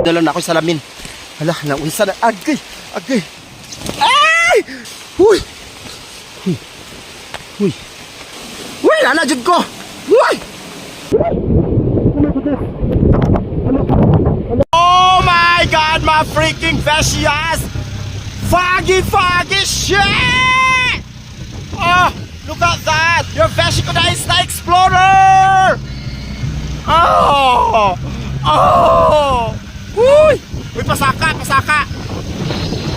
Dala na ako sa salamin. Hala, naunsa na. Agay! Agay! Ay! Huy! Huy! Huy! Huy! Lana dyan ko! Huy! Oh my God, my freaking Veshias! Foggy shit! Oh, look at that! Your Veshikodai is the Explorer! Oh! Oh! Uy! Uy, pasaka!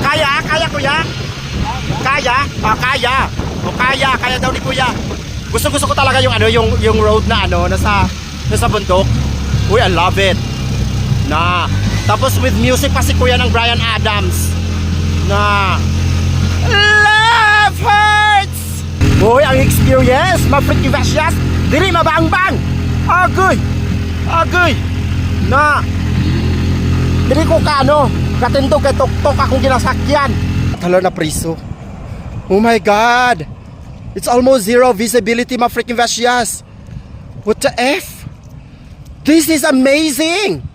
Kaya kuya? Kaya? Ah, kaya daw ni kuya. Gusto ko talaga yung yung road na nasa bundok. Uy, I love it. Tapos with music pa si kuya ng Bryan Adams. Love hurts. Uy, ang experience, ma-freaking Veshias. Dili mabang-bang. Agoy. Dili ko katindog kay tok-tok akong ginasakyan. Talo na priso. Oh my God. It's almost zero visibility, ma freaking Veshias. What the F? This is amazing.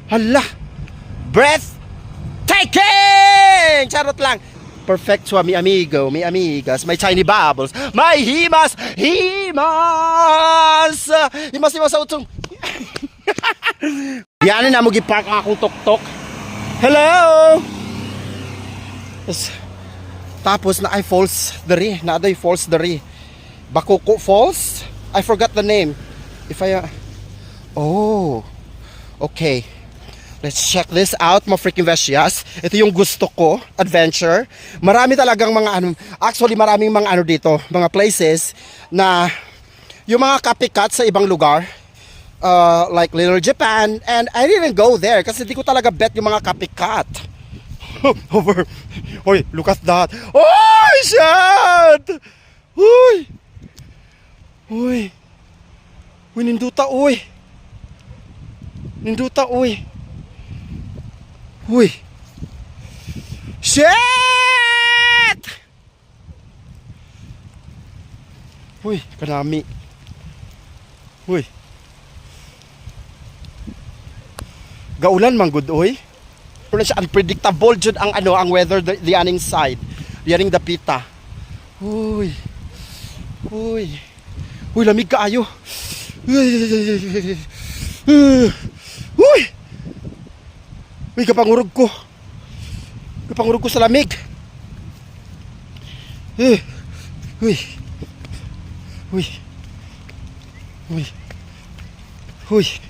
Hala. Breathtaking. Charot lang. Perfect to mi amigo, mi amigas, my tiny bubbles, my himas sa utong. Yan na mo gipark ang akong tok-tok. Hello. Tapos na ay falls diri, falls diri. Bakoko Falls? I forgot the name. Oh. Okay. Let's check this out, mga freaking Veshias. Ito yung gusto ko, adventure. Marami talagang maraming mga dito, mga places na yung mga copycat sa ibang lugar. Like Little Japan, and I didn't go there kasi di ko talaga bet yung mga copycat. Over. Hoy, look at that. Oh, shit! Uy! Ninduta, uy! Uy! Shit! Uy, kanami. Uy. Gaulan man gud oy. Pero siya unpredictable jud ang weather the aning side. Yaning dapita. Uy, lamig kaayo. Uy, kapangurog ko sa lamig. Uy.